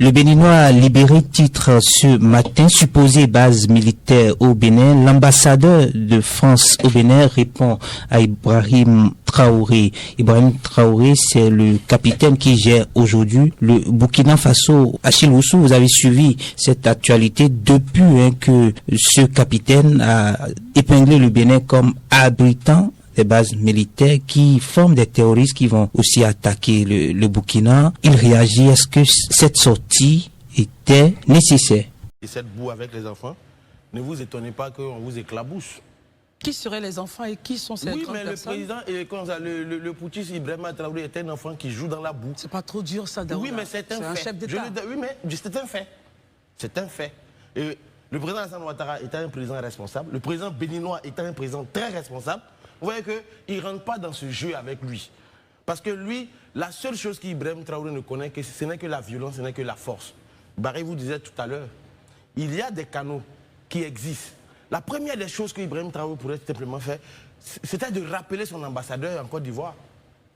Le Béninois a libéré titre ce matin, supposée base militaire au Bénin. L'ambassadeur de France au Bénin répond à Ibrahim Traoré. Ibrahim Traoré, c'est le capitaine qui gère aujourd'hui le Burkina Faso. Achille Oussou, vous avez suivi cette actualité depuis que ce capitaine a épinglé le Bénin comme abritant des bases militaires qui forment des terroristes qui vont aussi attaquer le Burkina. Il réagit. Est-ce que cette sortie était nécessaire? Et cette boue avec les enfants, ne vous étonnez pas qu'on vous éclabousse. Qui seraient les enfants et qui sont ces 30 personnes? Oui, mais le président, le putschiste Ibrahim Traoré est un enfant qui joue dans la boue. C'est pas trop dur ça, Daouda? Oui, mais c'est un fait. Chef d'État. Oui, mais c'est un fait. C'est un fait. Et le président Alassane Ouattara étant un président responsable, le président béninois étant un président très responsable, vous voyez qu'il ne rentre pas dans ce jeu avec lui. Parce que lui, la seule chose qu'Ibrahim Traoré ne connaît, ce n'est que la violence, ce n'est que la force. Barry vous disait tout à l'heure, il y a des canaux qui existent. La première des choses qu'Ibrahim Traoré pourrait simplement faire, c'était de rappeler son ambassadeur en Côte d'Ivoire.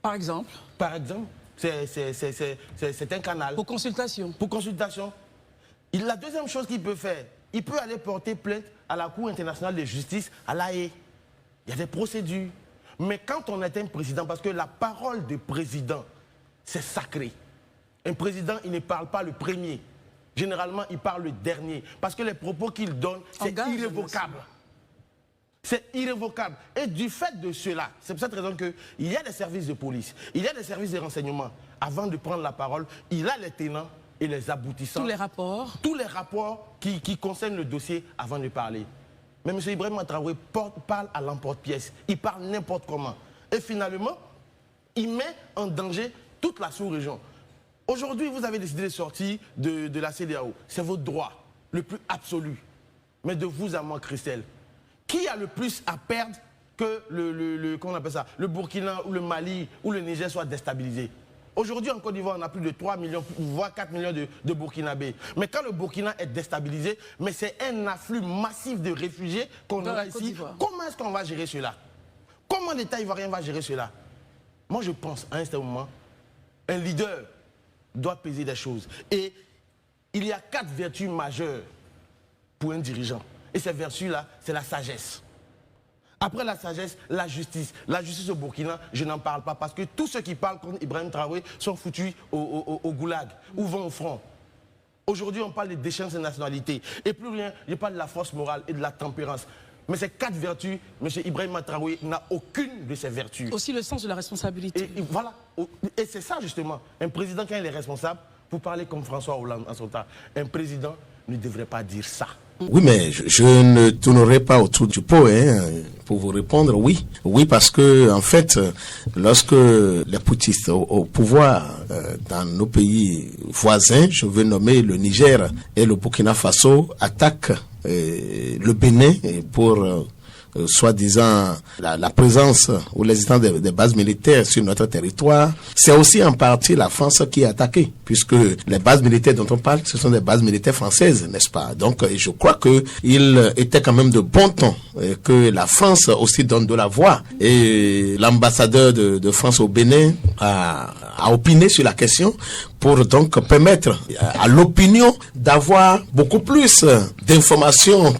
Par exemple? Par exemple, c'est un canal. Pour consultation? Pour consultation. La deuxième chose qu'il peut faire, il peut aller porter plainte à la Cour internationale de justice à La Haye. Il y a des procédures. Mais quand on est un président, parce que la parole du président, c'est sacré. Un président, il ne parle pas le premier. Généralement, il parle le dernier. Parce que les propos qu'il donne, c'est irrévocable. C'est irrévocable. Et du fait de cela, c'est pour cette raison qu'il y a des services de police, il y a des services de renseignement. Avant de prendre la parole, il a les tenants et les aboutissants. Tous les rapports. Tous les rapports qui concernent le dossier avant de parler. Mais M. Ibrahim Traoré parle à l'emporte-pièce. Il parle n'importe comment. Et finalement, il met en danger toute la sous-région. Aujourd'hui, vous avez décidé de sortir de la CEDEAO. C'est votre droit, le plus absolu. Mais de vous à moi, Christelle, qui a le plus à perdre que comment on appelle ça, le Burkina ou le Mali ou le Niger soit déstabilisé? Aujourd'hui, en Côte d'Ivoire, on a plus de 3 millions, voire 4 millions de Burkinabés. Mais quand le Burkina est déstabilisé, mais c'est un afflux massif de réfugiés qu'on aura ici. Comment est-ce qu'on va gérer cela? Comment l'État ivoirien va gérer cela? Moi, je pense, à un certain moment, un leader doit peser des choses. Et il y a 4 vertus majeures pour un dirigeant. Et ces vertus-là, c'est la sagesse. Après la sagesse, la justice. La justice au Burkina, je n'en parle pas parce que tous ceux qui parlent contre Ibrahim Traoré sont foutus au goulag ou vont au front. Aujourd'hui, on parle des déchéances de nationalité. Et plus rien, je parle de la force morale et de la tempérance. Mais ces 4 vertus, M. Ibrahim Traoré n'a aucune de ces vertus. Aussi le sens de la responsabilité. Et voilà. Et c'est ça justement. Un président, quand il est responsable, vous parlez comme François Hollande en son temps. Un président ne devrait pas dire ça. Oui, mais je ne tournerai pas autour du pot pour vous répondre. Oui, parce que en fait, lorsque les putschistes au pouvoir dans nos pays voisins, je veux nommer le Niger et le Burkina Faso, attaquent le Bénin pour soi-disant la présence ou l'existence des bases militaires sur notre territoire, c'est aussi en partie la France qui est attaquée, puisque les bases militaires dont on parle, ce sont des bases militaires françaises, n'est-ce pas? Donc, je crois que il était quand même de bon ton que la France aussi donne de la voix. Et l'ambassadeur de France au Bénin a opiné sur la question pour donc permettre à l'opinion d'avoir beaucoup plus d'informations,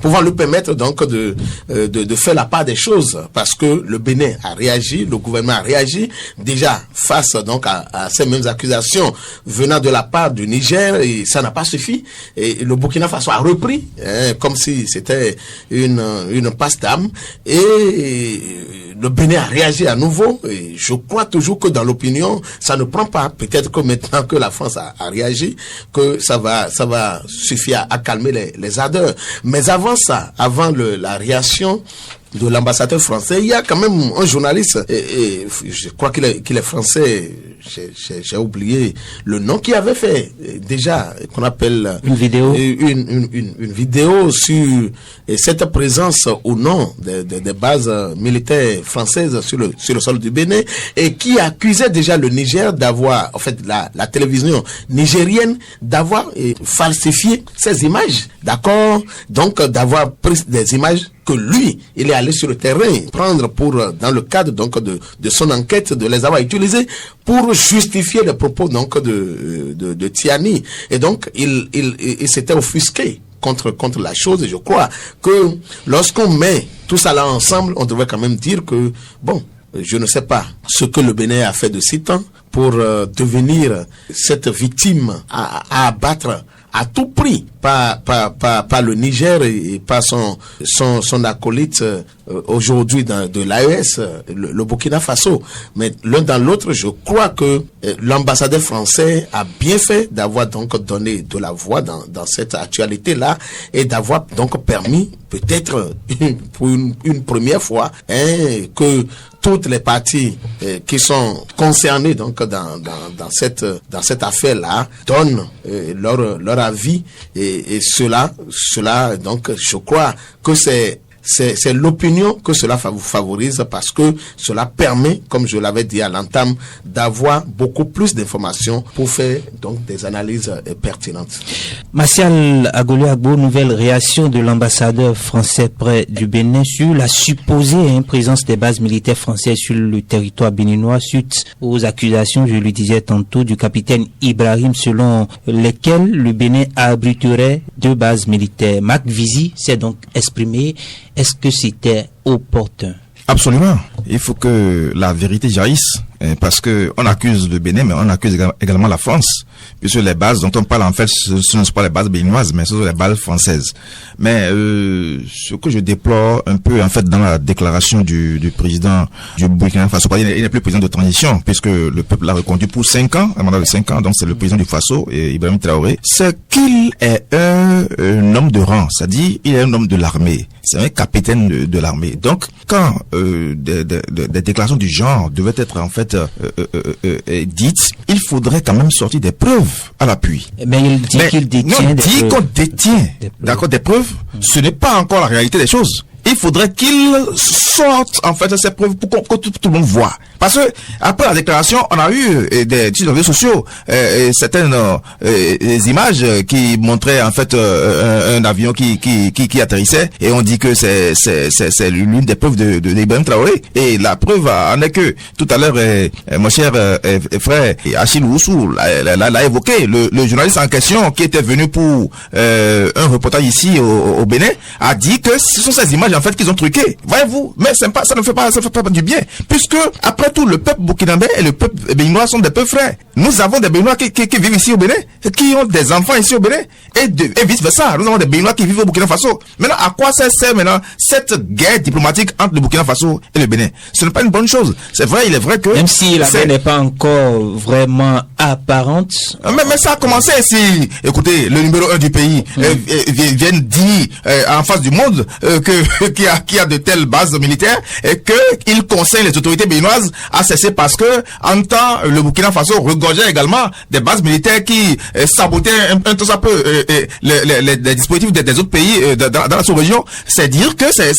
pouvant lui permettre donc de faire la part des choses, parce que le Bénin a réagi, le gouvernement a réagi déjà face donc à ces mêmes accusations venant de la part du Niger, et ça n'a pas suffi, et le Burkina Faso a repris comme si c'était une passe d'âme, et le Bénin a réagi à nouveau, et je crois toujours que dans l'opinion ça ne prend pas, peut-être que maintenant que la France a réagi, que ça va suffire à calmer les ardeurs. Mais avant ça, avant la réaction de l'ambassadeur français, il y a quand même un journaliste, et je crois qu'il est français, j'ai oublié le nom, qui avait fait déjà, qu'on appelle une vidéo, une vidéo sur cette présence ou non des bases militaires françaises sur le sol du Bénin, et qui accusait déjà le Niger d'avoir, en fait, la télévision nigérienne d'avoir falsifié ces images, d'accord, donc d'avoir pris des images que lui, il est allé sur le terrain prendre dans le cadre donc de son enquête, de les avoir utilisés pour justifier les propos donc de Tiani. Et donc il s'était offusqué contre la chose. Et je crois que lorsqu'on met tout ça là ensemble, on devrait quand même dire que bon, je ne sais pas ce que le Bénin a fait de si temps pour devenir cette victime à abattre à tout prix par le Niger et par son acolyte aujourd'hui de l'AES, le Burkina Faso. Mais l'un dans l'autre, je crois que l'ambassadeur français a bien fait d'avoir donc donné de la voix dans cette actualité-là et d'avoir donc permis peut-être pour une première fois que toutes les parties qui sont concernées donc dans cette affaire-là donnent leur avis et cela donc je crois que c'est l'opinion que cela favorise parce que cela permet, comme je l'avais dit à l'entame, d'avoir beaucoup plus d'informations pour faire donc des analyses pertinentes. Martial Agolé-Agbo, nouvelle réaction de l'ambassadeur français près du Bénin sur la supposée présence des bases militaires françaises sur le territoire béninois suite aux accusations, je le disais tantôt, du capitaine Ibrahim selon lesquelles le Bénin abriterait 2 bases militaires. Marc Vizy s'est donc exprimé. Est-ce que c'était opportun? Absolument. Il faut que la vérité jaillisse, parce que on accuse le Bénin, mais on accuse également la France, puisque les bases dont on parle en fait, ce ne sont pas les bases béninoises, mais ce sont les bases françaises. Mais ce que je déplore un peu en fait dans la déclaration du président du Burkina Faso, il n'est plus président de transition, puisque le peuple l'a reconduit pour 5 ans, un mandat de 5 ans, donc c'est le président du Faso, Ibrahim Traoré, c'est qu'il est un homme de rang, c'est-à-dire il est un homme de l'armée, c'est un capitaine de l'armée. Donc quand des déclarations du genre devaient être en fait dites, il faudrait quand même sortir des preuves à l'appui. Mais il dit qu'il détient non, dit qu'on détient des preuves. Ce n'est pas encore la réalité des choses. Il faudrait qu'il sorte en fait ces preuves pour que tout le monde voit. Parce que après la déclaration, on a eu sur les réseaux sociaux certaines images qui montraient en fait un avion qui atterrissait et on dit que c'est l'une des preuves de Ibrahim Traoré. Et la preuve en est que tout à l'heure mon cher frère Achille Oussou l'a évoqué, le journaliste en question qui était venu pour un reportage ici au Bénin a dit que ce sont ces images en fait qu'ils ont truqué. Voyez-vous, mais ça ne fait pas du bien, puisque après tout le peuple burkinabé et le peuple béninois sont des peuples frères. Nous avons des Béninois qui vivent ici au Bénin, qui ont des enfants ici au Bénin et vice versa. Nous avons des Béninois qui vivent au Burkina Faso. Maintenant, à quoi ça sert maintenant cette guerre diplomatique entre le Burkina Faso et le Bénin? Ce n'est pas une bonne chose. C'est vrai, il est vrai que même si la guerre n'est pas encore vraiment apparente. Mais ça a commencé ici. Écoutez, le numéro 1 du pays vient dire en face du monde qu'il y a de telles bases militaires et qu'il conseille les autorités béninoises à cesser parce que en temps le Burkina Faso regorgeait également des bases militaires qui sabotaient un tout ça peu les dispositifs des autres pays dans la sous-région. C'est dire que c'est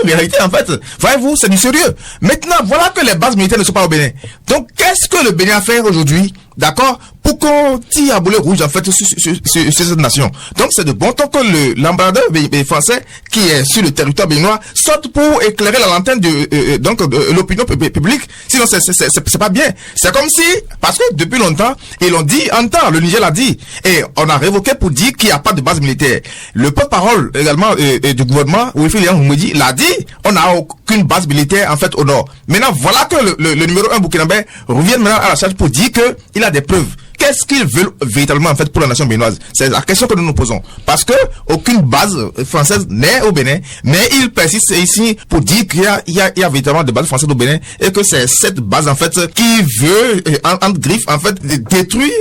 une réalité en fait. Voyez-vous, c'est du sérieux. Maintenant, voilà que les bases militaires ne sont pas au Bénin. Donc, qu'est-ce que le Bénin a fait aujourd'hui? D'accord, pour qu'on tire à boulet rouge en fait sur cette nation. Donc c'est de bon temps que l'ambassadeur français qui est sur le territoire béninois sorte pour éclairer la lanterne de l'opinion publique. Sinon c'est pas bien. C'est comme si, parce que depuis longtemps ils l'ont dit, en temps le Niger l'a dit et on a révoqué pour dire qu'il n'y a pas de base militaire. Le porte-parole également du gouvernement Wilfried Yahoumedi l'a dit, on n'a aucune base militaire en fait au nord. Maintenant voilà que le numéro 1 burkinabé revient maintenant à la charge pour dire que il a des preuves. Qu'est-ce qu'ils veulent véritablement en fait pour la nation béninoise? C'est la question que nous nous posons. Parce que aucune base française n'est au Bénin, mais il persiste ici pour dire qu'il y a véritablement des bases françaises au Bénin et que c'est cette base en fait qui veut entre griffes en fait détruire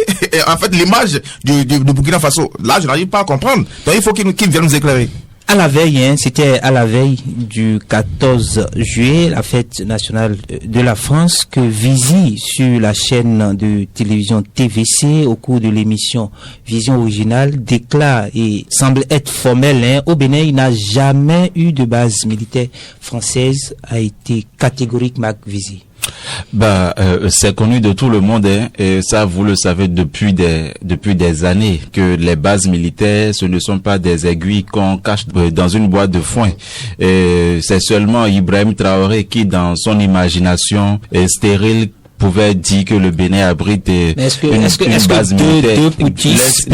en fait l'image du Burkina Faso. Là, je n'arrive pas à comprendre. Donc il faut qu'il vienne nous éclairer. À la veille, c'était à la veille du 14 juillet, la fête nationale de la France, que Vizy, sur la chaîne de télévision TVC, au cours de l'émission Vision Originale, déclare et semble être formel, au Bénin, il n'a jamais eu de base militaire française, a été catégorique Marc Vizy. C'est connu de tout le monde, hein, et ça vous le savez depuis des années, que les bases militaires, ce ne sont pas des aiguilles qu'on cache dans une boîte de foin. C'est seulement Ibrahim Traoré qui, dans son imagination stérile, pouvait dire que le Bénin abrite une base militaire. Deux poutistes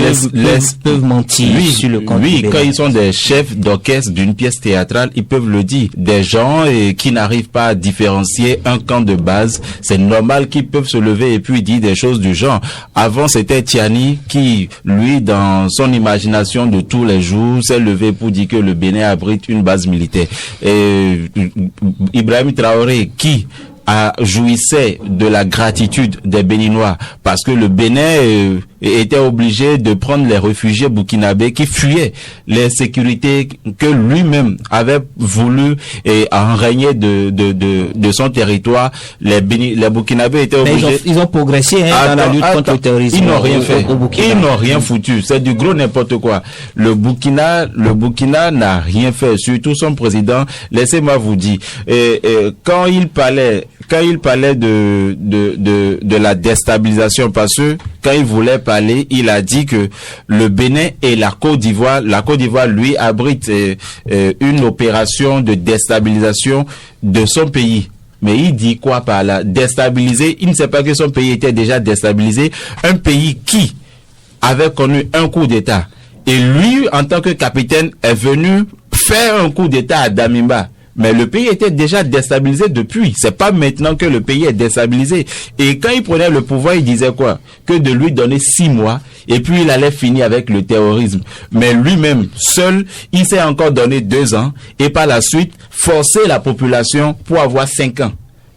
peuvent mentir sur le compte Oui, quand ils sont des chefs d'orchestre d'une pièce théâtrale, ils peuvent le dire. Des gens qui n'arrivent pas à différencier un camp de base, c'est normal qu'ils peuvent se lever et puis dire des choses du genre. Avant, c'était Tiani qui, lui, dans son imagination de tous les jours, s'est levé pour dire que le Bénin abrite une base militaire. Et Ibrahim Traoré qui jouissait de la gratitude des Béninois parce que le Bénin était obligé de prendre les réfugiés burkinabés qui fuyaient les sécurités que lui-même avait voulu enrayer de son territoire. Les Burkinabés étaient obligés. Ils ont progressé dans la lutte contre le terrorisme. Ils n'ont rien fait. Ils n'ont rien foutu. C'est du gros n'importe quoi. Le Burkina n'a rien fait. Surtout son président. Laissez-moi vous dire. Quand il parlait de la déstabilisation, parce que quand il voulait parler, il a dit que le Bénin et la Côte d'Ivoire, lui abrite une opération de déstabilisation de son pays. Mais il dit quoi par là? Déstabiliser, il ne sait pas que son pays était déjà déstabilisé. Un pays qui avait connu un coup d'État. Et lui, en tant que capitaine, est venu faire un coup d'État à Damimba. Mais le pays était déjà déstabilisé depuis. C'est pas maintenant que le pays est déstabilisé. Et quand il prenait le pouvoir, il disait quoi? Que de lui donner 6 mois, et puis il allait finir avec le terrorisme. Mais lui-même, seul, il s'est encore donné 2 ans, et par la suite, forcer la population pour avoir 5 ans.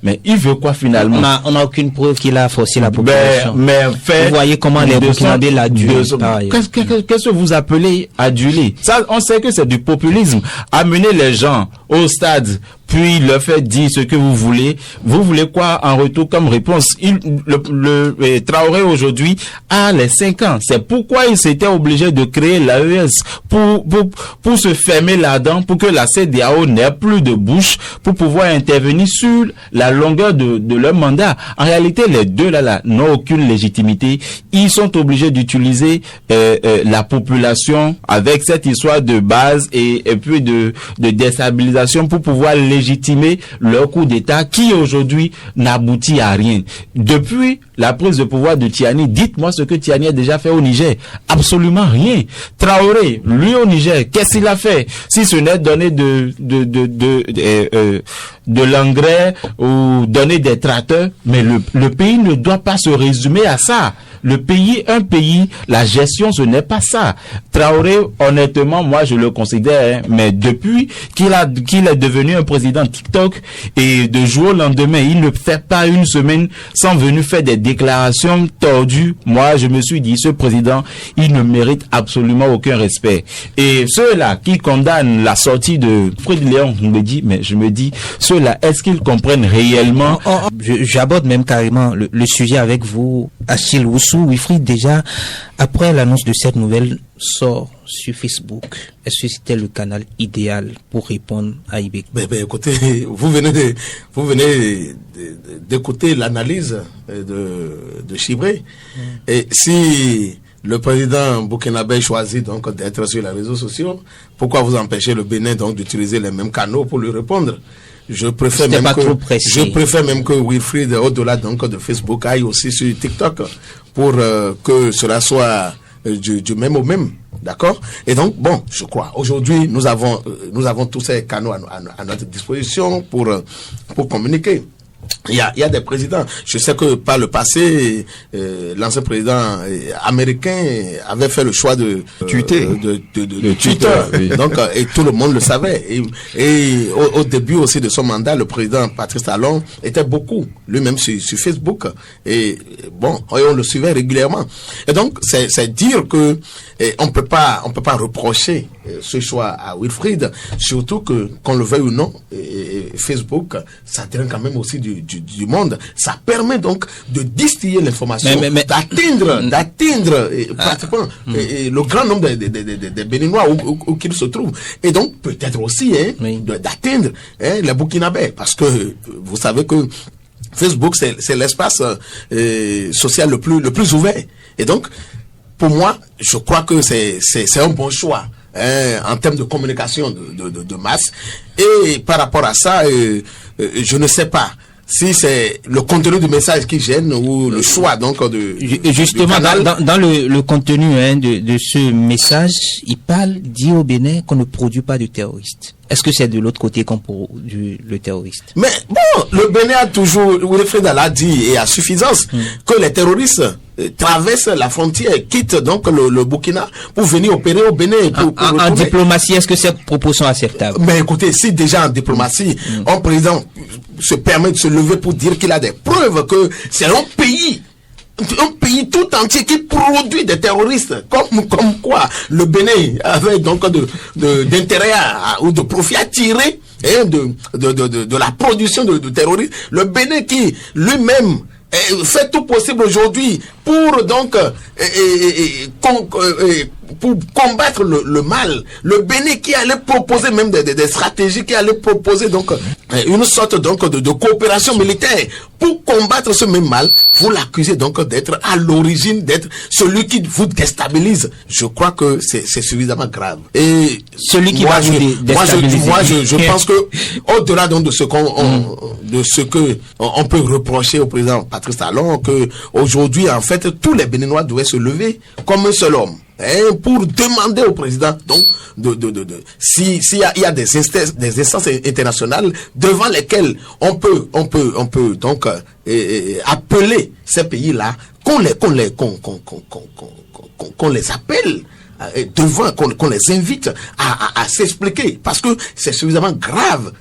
Mais il veut quoi finalement? On n'a aucune preuve qu'il a forcé la population. Vous voyez comment les Burkinabés l'adulent. Qu'est-ce que vous appelez aduler? Ça, on sait que c'est du populisme. Amener les gens au stade, puis leur faire dire ce que vous voulez. Vous voulez quoi en retour comme réponse? Le Traoré aujourd'hui a les 5 ans. C'est pourquoi il s'était obligé de créer l'AES pour se fermer là-dedans, pour que la CEDEAO n'ait plus de bouche, pour pouvoir intervenir sur la longueur de leur mandat. En réalité, les deux là n'ont aucune légitimité. Ils sont obligés d'utiliser la population avec cette histoire de base et puis de déstabilisation pour pouvoir légitimer leur coup d'État qui aujourd'hui n'aboutit à rien. Depuis la prise de pouvoir de Tiani, dites-moi ce que Tiani a déjà fait au Niger. Absolument rien. Traoré, lui au Niger, qu'est-ce qu'il a fait? Si ce n'est donner de l'engrais ou donner des tracteurs, mais le pays ne doit pas se résumer à ça. Un pays, la gestion, ce n'est pas ça. Traoré, honnêtement, moi, je le considère, mais depuis qu'il est devenu un président TikTok, et de jour au lendemain, il ne fait pas une semaine sans venir faire des déclarations tordues. Moi, je me suis dit, ce président, il ne mérite absolument aucun respect. Et ceux-là qui condamnent la sortie de Fred Léon, je me dis, ceux-là, est-ce qu'ils comprennent réellement? J'aborde même carrément le sujet avec vous, Achille Oussou. Wilfried, déjà, après l'annonce de cette nouvelle, sort sur Facebook. Est-ce que c'était le canal idéal pour répondre à Ibek? Écoutez, vous venez d'écouter l'analyse de Chibré. Et si le président burkinabé choisit donc d'être sur les réseaux sociaux, pourquoi vous empêchez le Bénin donc d'utiliser les mêmes canaux pour lui répondre? Je préfère même que Wilfried, au-delà donc de Facebook, aille aussi sur TikTok pour que cela soit du même au même. D'accord? Et donc, bon, je crois, aujourd'hui, nous avons tous ces canaux à notre disposition pour communiquer. Il y a des présidents. Je sais que par le passé, l'ancien président américain avait fait le choix de Twitter. Oui. Donc, et tout le monde le savait. Et au début aussi de son mandat, le président Patrice Talon était beaucoup lui-même sur Facebook. Et bon, on le suivait régulièrement. Et donc, c'est dire que on peut pas reprocher ce choix à Wilfried, surtout que, qu'on le veuille ou non, Facebook, ça draine quand même aussi du monde. Ça permet donc de distiller l'information, d'atteindre pratiquement le grand nombre des Béninois où qu'ils se trouvent. Et donc, peut-être aussi, d'atteindre les Burkinabés. Parce que, vous savez que Facebook, c'est l'espace social le plus ouvert. Et donc, pour moi, je crois que c'est un bon choix en termes de communication de masse. Et par rapport à ça, je ne sais pas si c'est le contenu du message qui gêne ou le choix donc justement dans le contenu de ce message, il dit au Bénin qu'on ne produit pas de terroristes. Est-ce que c'est de l'autre côté qu'on produit le terroriste? Mais bon, le Bénin a toujours, Wilfred l'a dit et à suffisance, que les terroristes traversent la frontière, quittent donc le Burkina pour venir opérer au Bénin. En diplomatie, est-ce que ces propos sont acceptables? Mais écoutez, si déjà en diplomatie, un président se permet de se lever pour dire qu'il a des preuves que c'est un pays tout entier qui produit des terroristes, comme quoi le Bénin avait donc d'intérêt ou de profit à tirer de la production de terroristes. Le Bénin qui lui-même fait tout possible aujourd'hui pour donc pour combattre le mal. Le Bénin qui allait proposer même des stratégies, qui allait proposer donc une sorte donc de coopération militaire pour combattre ce même mal. Vous l'accusez donc d'être à l'origine, d'être celui qui vous déstabilise. Je crois que c'est suffisamment grave. Et celui qui va vous déstabiliser. Moi, je pense que au-delà donc de ce que on peut reprocher au président Patrice Talon, que aujourd'hui en fait tous les Béninois doivent se lever comme un seul homme. Pour demander au président donc s'il y a des instances internationales devant lesquelles on peut donc appeler ces pays-là, qu'on les appelle devant, qu'on les invite à s'expliquer, parce que c'est suffisamment grave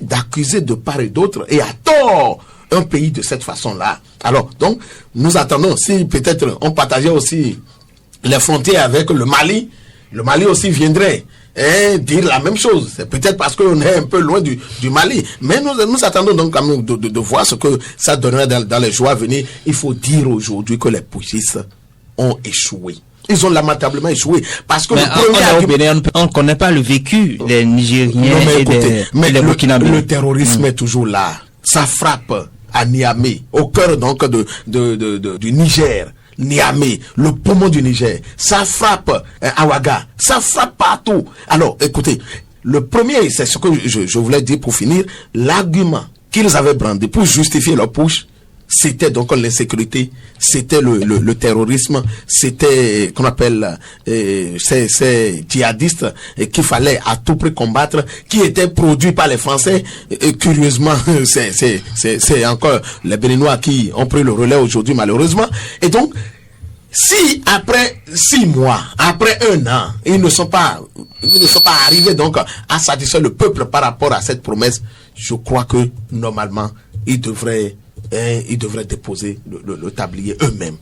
d'accuser de part et d'autre et à tort un pays de cette façon-là. Alors donc nous attendons, si peut-être on partageait aussi les frontières avec le Mali aussi viendrait dire la même chose. C'est peut-être parce qu'on est un peu loin du Mali. Mais nous attendons donc quand même de voir ce que ça donnerait dans les jours à venir. Il faut dire aujourd'hui que les putschistes ont échoué. Ils ont lamentablement échoué. Parce que on ne connaît pas le vécu des Nigériens et des Burkinabés. Le terrorisme est toujours là. Ça frappe à Niamey, au cœur donc du Niger. Niamey, le poumon du Niger, ça frappe à Ouaga, ça frappe partout. Alors, écoutez, le premier, c'est ce que je voulais dire pour finir, l'argument qu'ils avaient brandi pour justifier leur push, c'était donc l'insécurité, c'était le terrorisme, c'était qu'on appelle ces djihadistes qu'il fallait à tout prix combattre, qui étaient produits par les Français. Et curieusement, c'est encore les Béninois qui ont pris le relais aujourd'hui malheureusement. Et donc, si après 6 mois, après 1 an, ils ne sont pas arrivés donc à satisfaire le peuple par rapport à cette promesse, je crois que normalement ils devraient déposer le tablier eux-mêmes.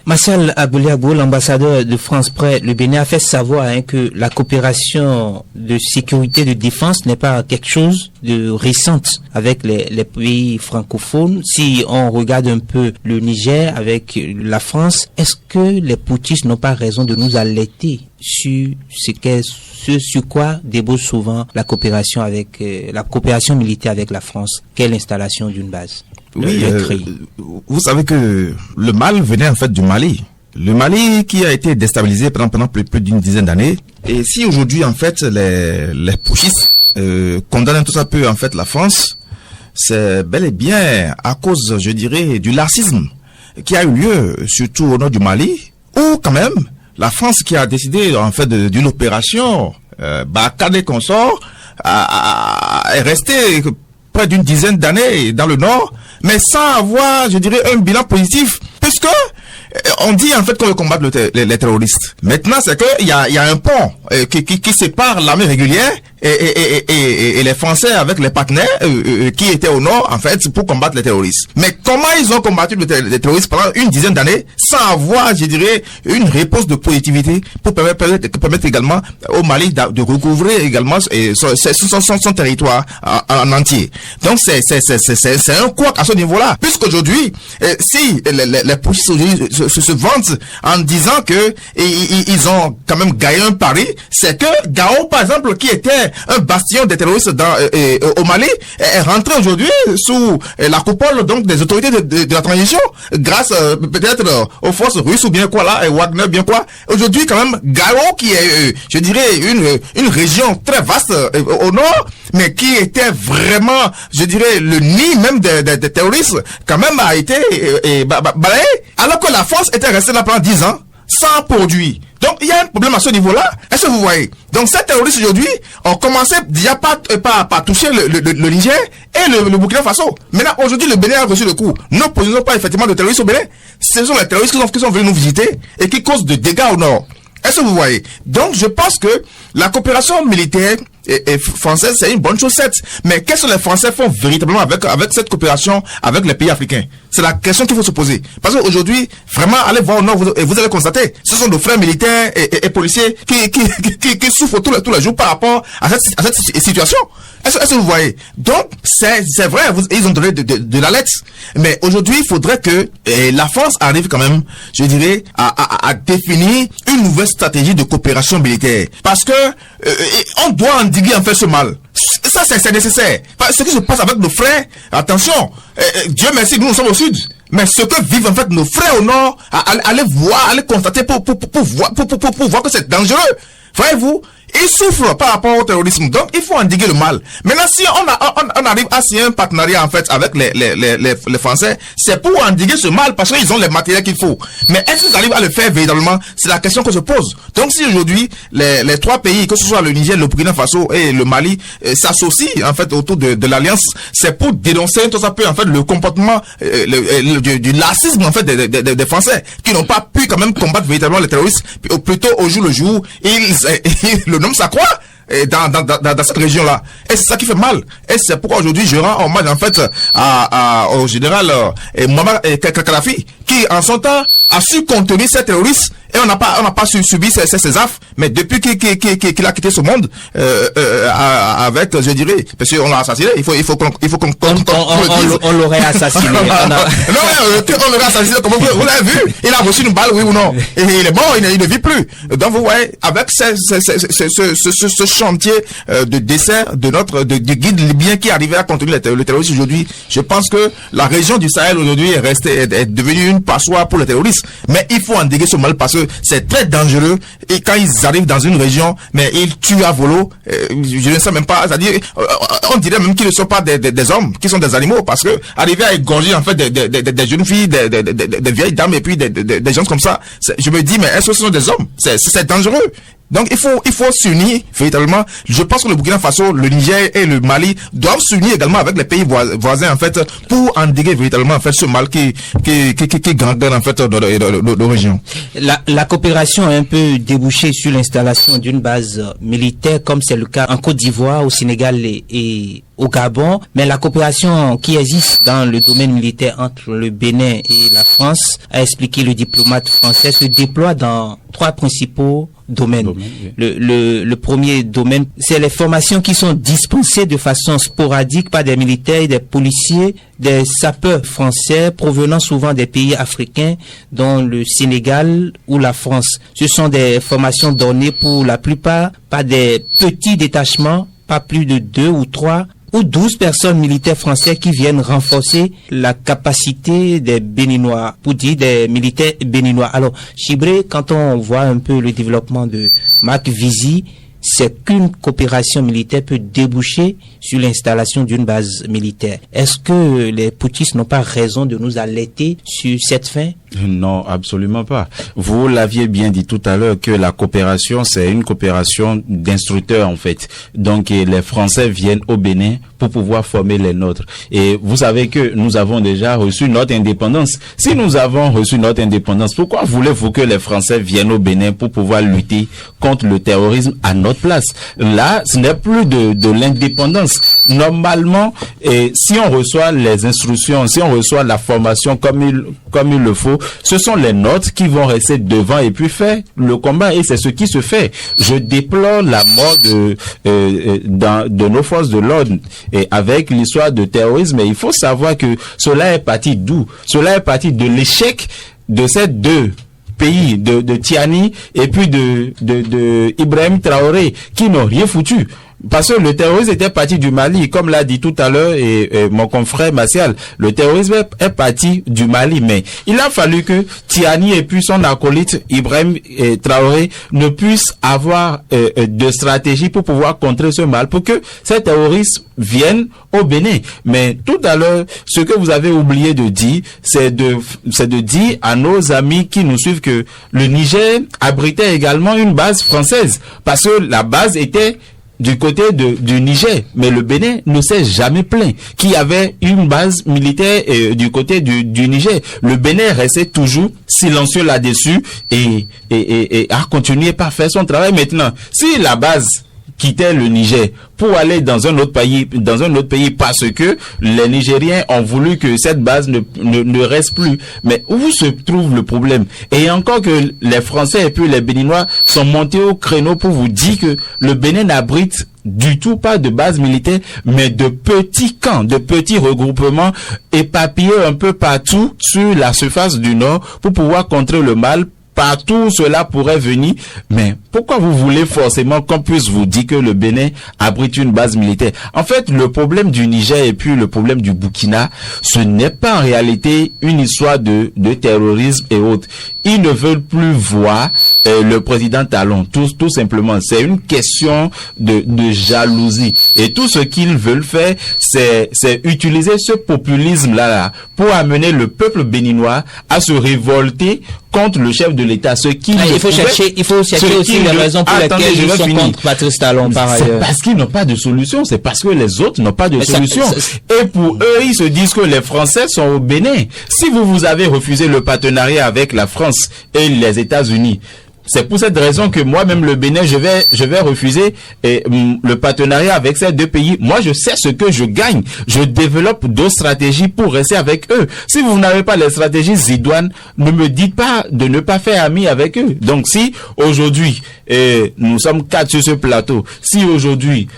Martial Abouliabou, l'ambassadeur de France près le Bénin, a fait savoir que la coopération de sécurité de défense n'est pas quelque chose de récente avec les pays francophones. Si on regarde un peu le Niger avec la France, est-ce que les putschistes n'ont pas raison de nous alerter sur ce sur quoi débouche souvent la coopération militaire avec la France, qu'est l'installation d'une base? Oui, vous savez que le mal venait en fait du Mali. Le Mali qui a été déstabilisé pendant plus d'une dizaine d'années. Et si aujourd'hui en fait les putschistes condamnent tout ça peu en fait la France, c'est bel et bien à cause, je dirais, du lacisme qui a eu lieu surtout au nord du Mali, où quand même la France qui a décidé en fait d'une opération Barkhane et consorts est restée près d'une dizaine d'années dans le nord, mais sans avoir, je dirais, un bilan positif, puisque on dit en fait qu'on veut combattre les terroristes. Maintenant, c'est qu'il y a un pont qui sépare l'armée régulière et les Français avec les partenaires qui étaient au nord, en fait, pour combattre les terroristes. Mais comment ils ont combattu les terroristes pendant une dizaine d'années sans avoir, je dirais, une réponse de positivité pour permettre également au Mali de recouvrer également son territoire en entier. Donc c'est un couac à ce niveau-là. Puisqu'aujourd'hui, si les putschistes se vantent en disant que ils ont quand même gagné un pari, c'est que Gao, par exemple, qui était était un bastion des terroristes au Mali, est rentré aujourd'hui sous la coupole donc des autorités de la transition, grâce peut-être aux forces russes ou bien quoi là, et Wagner bien quoi. Aujourd'hui quand même, Gao qui est, je dirais, une région très vaste au nord, mais qui était vraiment, je dirais, le nid même des terroristes, quand même a été balayé, alors que la France était restée là pendant 10 ans, sans produit. Donc, il y a un problème à ce niveau-là. Est-ce que vous voyez? Donc, ces terroristes aujourd'hui ont commencé déjà par toucher le Niger et le Burkina Faso. Maintenant, aujourd'hui, le Bénin a reçu le coup. Nous posons pas effectivement de terroristes au Bénin. Ce sont les terroristes qui sont venus nous visiter et qui causent de dégâts au nord. Est-ce que vous voyez? Donc, je pense que la coopération militaire et française, c'est une bonne chose, certes. Mais qu'est-ce que les Français font véritablement avec cette coopération avec les pays africains? C'est la question qu'il faut se poser. Parce qu'aujourd'hui, vraiment, allez voir au nord et vous allez constater, ce sont nos frères militaires et policiers qui souffrent tous les jours par rapport à cette situation. Est-ce que vous voyez? Donc, c'est vrai, ils ont donné de la lettre. Mais aujourd'hui, il faudrait que la France arrive quand même, je dirais, à définir une nouvelle stratégie de coopération militaire. Parce que on doit endiguer en fait ce mal. Ça, c'est nécessaire. Ce qui se passe avec nos frères, attention, Dieu merci, nous sommes au sud. Mais ce que vivent en fait nos frères au nord, allez voir, allez constater pour voir que c'est dangereux. Voyez-vous, ils souffrent par rapport au terrorisme. Donc, il faut endiguer le mal. Maintenant, si on arrive à signer un partenariat, en fait, avec les Français, c'est pour endiguer ce mal parce qu'ils ont les matériels qu'il faut. Mais est-ce qu'ils arrivent à le faire véritablement? C'est la question que se pose. Donc, si aujourd'hui, les trois pays, que ce soit le Niger, le Burkina Faso et le Mali, s'associent, en fait, autour de l'Alliance, c'est pour dénoncer tout ça peu, en fait, le comportement, du lacisme, en fait, des Français, qui n'ont pas pu quand même combattre véritablement les terroristes, plutôt au jour le jour, le nom s'accroît dans cette région-là. Et c'est ça qui fait mal. Et c'est pourquoi aujourd'hui je rends hommage en fait au général Mohamed Kadhafi, qui en son temps a su contenir ces terroristes et on n'a pas subi ces affres. Mais depuis qu'il a quitté ce monde avec, je dirais, parce qu'on l'a assassiné, il faut qu'on on l'aurait assassiné. On l'aurait assassiné, comme vous l'avez vu. Il a reçu une balle, oui ou non? Et il est mort, il ne vit plus. Donc vous voyez, avec ce chantier de dessert de guide libyen qui arrivait à contenir le terrorisme aujourd'hui, je pense que la région du Sahel aujourd'hui est devenue une passoire pour les terroristes. Mais il faut endiguer ce mal parce que c'est très dangereux et quand ils arrivent dans une région, mais ils tuent à volo, je ne sais même pas, c'est-à-dire, on dirait même qu'ils ne sont pas des hommes, qu'ils sont des animaux parce que arriver à égorger en fait des jeunes filles, des vieilles dames et puis des gens comme ça, je me dis, mais est-ce que ce sont des hommes? C'est dangereux. Donc il faut s'unir véritablement. Je pense que le Burkina Faso, le Niger et le Mali doivent s'unir également avec les pays voisins en fait pour endiguer véritablement en fait ce mal qui gangrène en fait nos régions. La coopération a un peu débouché sur l'installation d'une base militaire comme c'est le cas en Côte d'Ivoire, au Sénégal et au Gabon, mais la coopération qui existe dans le domaine militaire entre le Bénin et la France, a expliqué le diplomate français, se déploie dans 3 principaux domaines. Oui. Le premier domaine, c'est les formations qui sont dispensées de façon sporadique par des militaires, des policiers, des sapeurs français provenant souvent des pays africains, dont le Sénégal ou la France. Ce sont des formations données pour la plupart par des petits détachements, pas plus de 2 ou 3 ou 12 personnes militaires français qui viennent renforcer la capacité des Béninois, pour dire des militaires béninois. Alors, Chibré, quand on voit un peu le développement de Marc Vizy, c'est qu'une coopération militaire peut déboucher sur l'installation d'une base militaire. Est-ce que les putschistes n'ont pas raison de nous alerter sur cette fin? Non, absolument pas. Vous l'aviez bien dit tout à l'heure que la coopération, c'est une coopération d'instructeurs en fait. Donc les Français viennent au Bénin pour pouvoir former les nôtres. Et vous savez que nous avons déjà reçu notre indépendance. Si nous avons reçu notre indépendance, pourquoi voulez-vous que les Français viennent au Bénin pour pouvoir lutter contre le terrorisme à notre place? Là, ce n'est plus de l'indépendance. Normalement, si on reçoit les instructions, si on reçoit la formation comme il le faut, ce sont les nôtres qui vont rester devant et puis faire le combat, et c'est ce qui se fait. Je déplore la mort de nos forces de l'ordre et avec l'histoire de terrorisme, mais il faut savoir que cela est parti d'où? Cela est parti de l'échec de ces 2 pays, de Tiani et puis de Ibrahim Traoré, qui n'ont rien foutu. Parce que le terrorisme était parti du Mali, comme l'a dit tout à l'heure et mon confrère Martial. Le terrorisme est parti du Mali, mais il a fallu que Tiani et puis son acolyte Ibrahim Traoré ne puissent avoir de stratégie pour pouvoir contrer ce mal, pour que ces terroristes viennent au Bénin. Mais tout à l'heure, ce que vous avez oublié de dire, c'est de dire à nos amis qui nous suivent que le Niger abritait également une base française, parce que la base était du côté du Niger, mais le Bénin ne s'est jamais plaint qu'il y avait une base militaire du côté du Niger. Le Bénin restait toujours silencieux là-dessus et a continué par faire son travail. Maintenant, si la base quittait le Niger pour aller dans un autre pays parce que les Nigériens ont voulu que cette base ne reste plus. Mais où se trouve le problème? Et encore que les Français et puis les Béninois sont montés au créneau pour vous dire que le Bénin n'abrite du tout pas de base militaire, mais de petits camps, de petits regroupements éparpillés un peu partout sur la surface du Nord pour pouvoir contrer le mal. Partout cela pourrait venir, mais pourquoi vous voulez forcément qu'on puisse vous dire que le Bénin abrite une base militaire? En fait, le problème du Niger et puis le problème du Burkina, ce n'est pas en réalité une histoire de terrorisme et autres. Ils ne veulent plus voir le président Talon, tout simplement. C'est une question de jalousie. Et tout ce qu'ils veulent faire, c'est utiliser ce populisme-là pour amener le peuple béninois à se révolter contre le chef de l'État. Il faut chercher aussi les raisons pour lesquelles ils sont contre Patrice Talon par ailleurs. C'est parce qu'ils n'ont pas de solution, c'est parce que les autres n'ont pas de solution. Et pour eux, ils se disent que les Français sont au Bénin. Si vous avez refusé le partenariat avec la France et les États-Unis, c'est pour cette raison que moi-même le Bénin, je vais refuser le partenariat avec ces deux pays. Moi, je sais ce que je gagne. Je développe d'autres stratégies pour rester avec eux. Si vous n'avez pas les stratégies idoines, ne me dites pas de ne pas faire ami avec eux. Donc, si aujourd'hui, nous sommes 4 sur ce plateau, si aujourd'hui,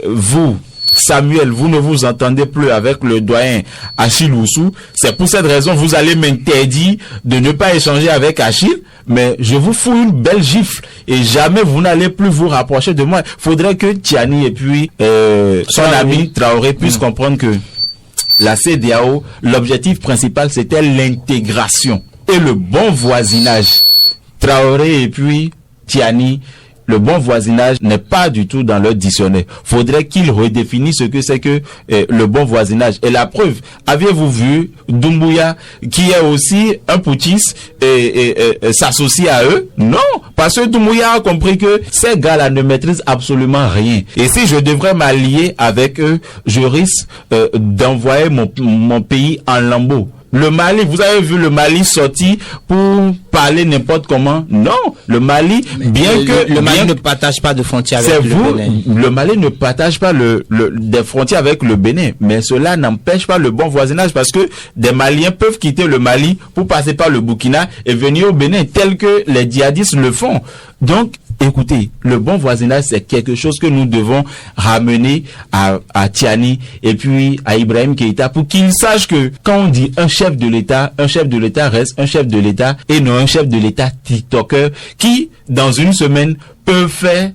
vous, Samuel, vous ne vous entendez plus avec le doyen Achille Oussou, c'est pour cette raison vous allez m'interdire de ne pas échanger avec Achille, mais je vous fous une belle gifle et jamais vous n'allez plus vous rapprocher de moi. Faudrait que Tiani et puis son ami Traoré puissent comprendre que la CEDEAO, l'objectif principal c'était l'intégration et le bon voisinage. Traoré et puis Tiani, le bon voisinage n'est pas du tout dans leur dictionnaire. Faudrait qu'ils redéfinissent ce que c'est que le bon voisinage. Et la preuve, aviez-vous vu Doumbouya, qui est aussi un putschiste, s'associe à eux? Non, parce que Doumbouya a compris que ces gars-là ne maîtrisent absolument rien. Et si je devrais m'allier avec eux, je risque d'envoyer mon pays en lambeaux. Le Mali, vous avez vu le Mali sorti pour parler n'importe comment? Non, le Mali, le Mali ne partage pas de frontières avec le Bénin. Le Mali ne partage pas des frontières avec le Bénin, mais cela n'empêche pas le bon voisinage parce que des Maliens peuvent quitter le Mali pour passer par le Burkina et venir au Bénin, tel que les djihadistes le font. Donc, écoutez, le bon voisinage, c'est quelque chose que nous devons ramener à Tiani et puis à Ibrahim Keïta pour qu'ils sachent que quand on dit un chef de l'État reste un chef de l'État et non un chef de l'État TikToker qui, dans une semaine, peut faire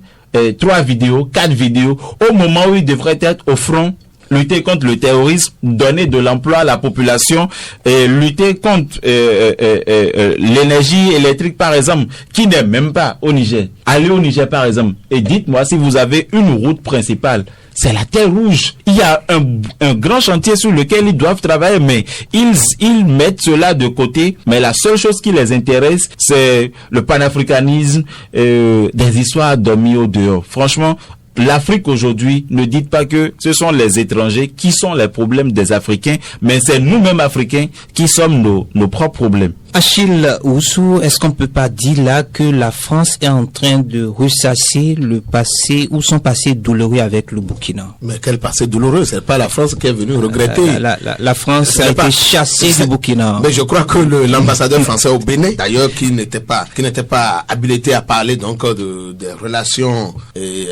3 vidéos, 4 vidéos au moment où il devrait être au front, lutter contre le terrorisme, donner de l'emploi à la population, lutter contre l'énergie électrique, par exemple, qui n'est même pas au Niger. Allez au Niger, par exemple, et dites-moi si vous avez une route principale. C'est la Terre Rouge. Il y a un grand chantier sur lequel ils doivent travailler, mais ils mettent cela de côté. Mais la seule chose qui les intéresse, c'est le panafricanisme, des histoires dormies au dehors. Franchement, l'Afrique aujourd'hui, ne dites pas que ce sont les étrangers qui sont les problèmes des Africains, mais c'est nous-mêmes Africains qui sommes nos propres problèmes. Achille Oussou, est-ce qu'on peut pas dire là que la France est en train de ressasser le passé ou son passé douloureux avec le Burkina? Mais quel passé douloureux? C'est pas la France qui est venue regretter. La France a été chassée du Burkina. Mais je crois que l'ambassadeur français au Bénin, d'ailleurs, qui n'était pas habilité à parler donc des relations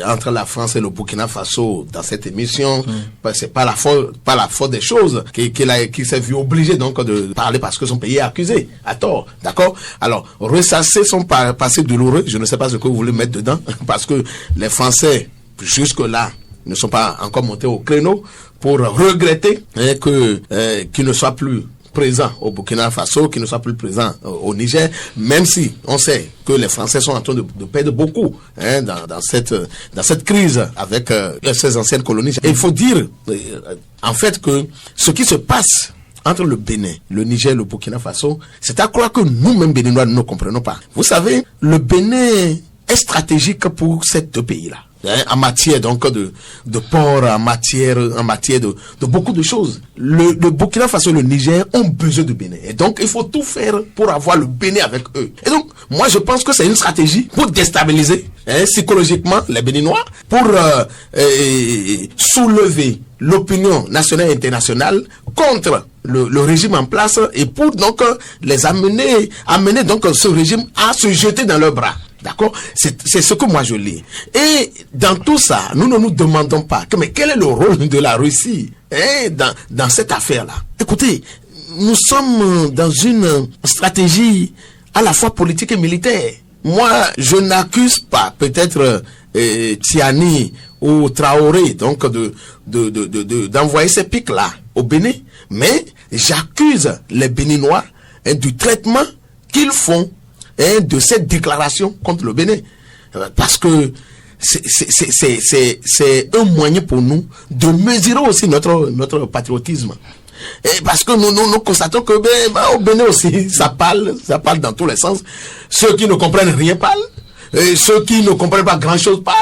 entre la France et le Burkina Faso dans cette émission, c'est pas la faute des choses qu'il s'est vu obligé donc de parler parce que son pays est accusé. À tort, d'accord? Alors, ressasser son passé douloureux, je ne sais pas ce que vous voulez mettre dedans, parce que les Français jusque-là ne sont pas encore montés au créneau pour regretter qu'ils ne soient plus présents au Burkina Faso, qu'ils ne soient plus présents au Niger, même si on sait que les Français sont en train de perdre beaucoup dans cette crise avec ces anciennes colonies. Et il faut dire en fait que ce qui se passe entre le Bénin, le Niger et le Burkina Faso, c'est à croire que nous-mêmes Béninois ne comprenons pas. Vous savez, le Bénin est stratégique pour ces deux pays-là. En matière donc de port, en matière de beaucoup de choses. Le Burkina Faso et le Niger ont besoin de Bénin. Et donc, il faut tout faire pour avoir le Bénin avec eux. Et donc, moi, je pense que c'est une stratégie pour déstabiliser psychologiquement les Béninois, pour soulever l'opinion nationale et internationale contre le régime en place et pour donc les amener donc ce régime à se jeter dans leurs bras. D'accord? C'est ce que moi je lis. Et dans tout ça, nous ne nous demandons pas mais quel est le rôle de la Russie dans cette affaire-là. Écoutez, nous sommes dans une stratégie à la fois politique et militaire. Moi, je n'accuse pas peut-être Tiani ou Traoré donc d'envoyer ces pics-là au Bénin, mais j'accuse les Béninois du traitement qu'ils font de cette déclaration contre le Bénin, parce que c'est un moyen pour nous de mesurer aussi notre patriotisme. Et parce que nous constatons que au Bénin aussi ça parle dans tous les sens. Ceux qui ne comprennent rien parlent, et ceux qui ne comprennent pas grand chose parlent,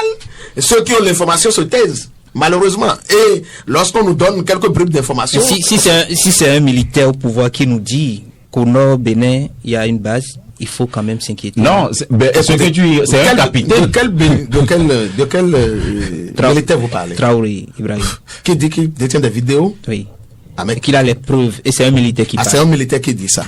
et ceux qui ont l'information se taisent. Malheureusement. Et lorsqu'on nous donne quelques bribes d'informations, si c'est un militaire au pouvoir qui nous dit qu'au nord Bénin il y a une base, il faut quand même s'inquiéter. Non, c'est un capitaine. De quel militaire vous parlez? Traoré, Ibrahim. Qui dit qu'il détient des vidéos? Oui. Qu'il a les preuves. Et c'est un militaire qui parle. C'est un militaire qui dit ça.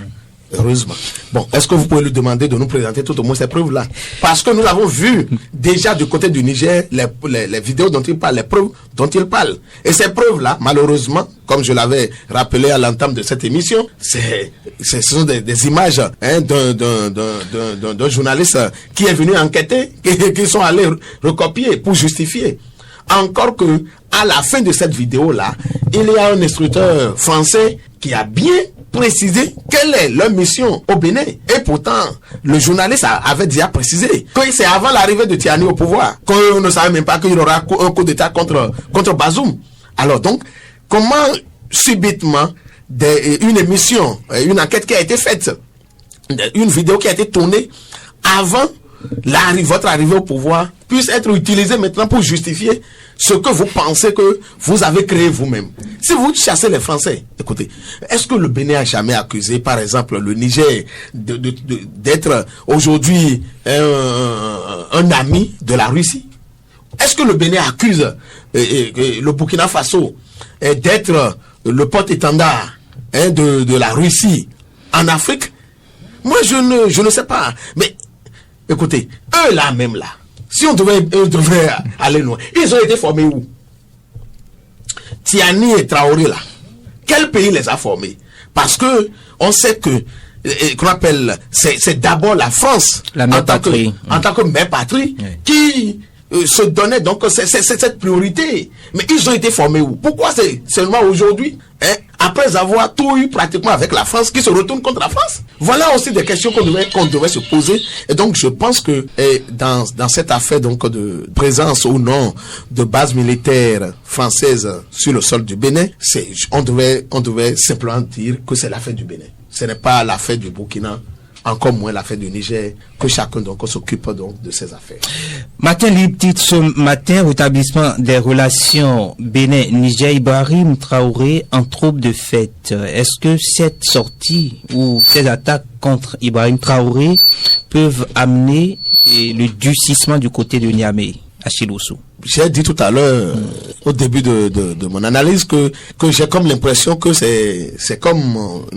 Heureusement. Bon, est-ce que vous pouvez lui demander de nous présenter tout au moins ces preuves-là? Parce que nous avons vu déjà du côté du Niger les vidéos dont il parle, les preuves dont il parle. Et ces preuves-là, malheureusement, comme je l'avais rappelé à l'entame de cette émission, ce sont des images d'un journaliste qui est venu enquêter, qui sont allés recopier pour justifier. Encore que, à la fin de cette vidéo-là, il y a un instructeur français qui a bien précisé quelle est leur mission au Bénin. Et pourtant, le journaliste avait déjà précisé que c'est avant l'arrivée de Tiani au pouvoir, qu'on ne savait même pas qu'il y aura un coup d'État contre Bazoum. Alors donc, comment subitement une émission, une enquête qui a été faite, une vidéo qui a été tournée avant votre arrivée au pouvoir puisse être utilisée maintenant pour justifier ce que vous pensez que vous avez créé vous-même. Si vous chassez les Français, écoutez, est-ce que le Bénin a jamais accusé, par exemple, le Niger d'être aujourd'hui un ami de la Russie? Est-ce que le Bénin accuse le Burkina Faso d'être le porte-étendard de la Russie en Afrique? Moi, je ne sais pas. Mais écoutez, eux là même là, si on devait aller loin, ils ont été formés où? Tiani et Traoré là, quel pays les a formés? Parce que on sait que qu'on appelle, c'est d'abord la France, la mère patrie, en tant que mère patrie, qui se donnait donc cette priorité. Mais ils ont été formés où? Pourquoi c'est seulement aujourd'hui, après avoir tout eu pratiquement avec la France, qui se retourne contre la France? Voilà aussi des questions qu'on devait se poser. Et donc je pense que dans cette affaire donc de présence ou non de base militaire française sur le sol du Bénin, on devait simplement dire que c'est l'affaire du Bénin. Ce n'est pas l'affaire du Burkina, encore moins l'affaire du Niger, que chacun donc s'occupe donc de ces affaires. Matin libre titre ce matin, rétablissement des relations Bénin-Niger, Ibrahim Traoré en troupe de fête. Est-ce que cette sortie ou ces attaques contre Ibrahim Traoré peuvent amener le durcissement du côté de Niamey, Achille Ossou? J'ai dit tout à l'heure, au début de mon analyse, que j'ai comme l'impression que c'est comme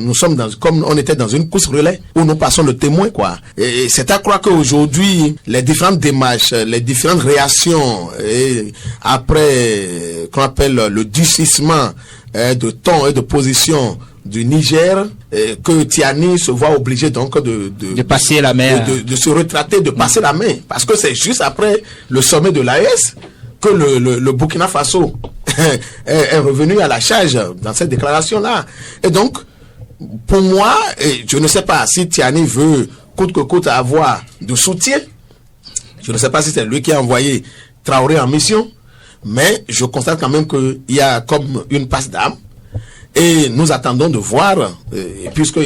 comme on était dans une course relais où nous passons le témoin, quoi. Et c'est à croire qu'aujourd'hui, les différentes démarches, les différentes réactions, et après, qu'on appelle le durcissement de ton et de position du Niger, que Tiani se voit obligé donc de passer la main, de se retrater, de passer la main, parce que c'est juste après le sommet de l'AES que le Burkina Faso est revenu à la charge dans cette déclaration-là. Et donc, pour moi, je ne sais pas si Tiani veut coûte que coûte avoir de soutien. Je ne sais pas si c'est lui qui a envoyé Traoré en mission, mais je constate quand même qu'il y a comme une passe d'âme. Et nous attendons de voir, puisque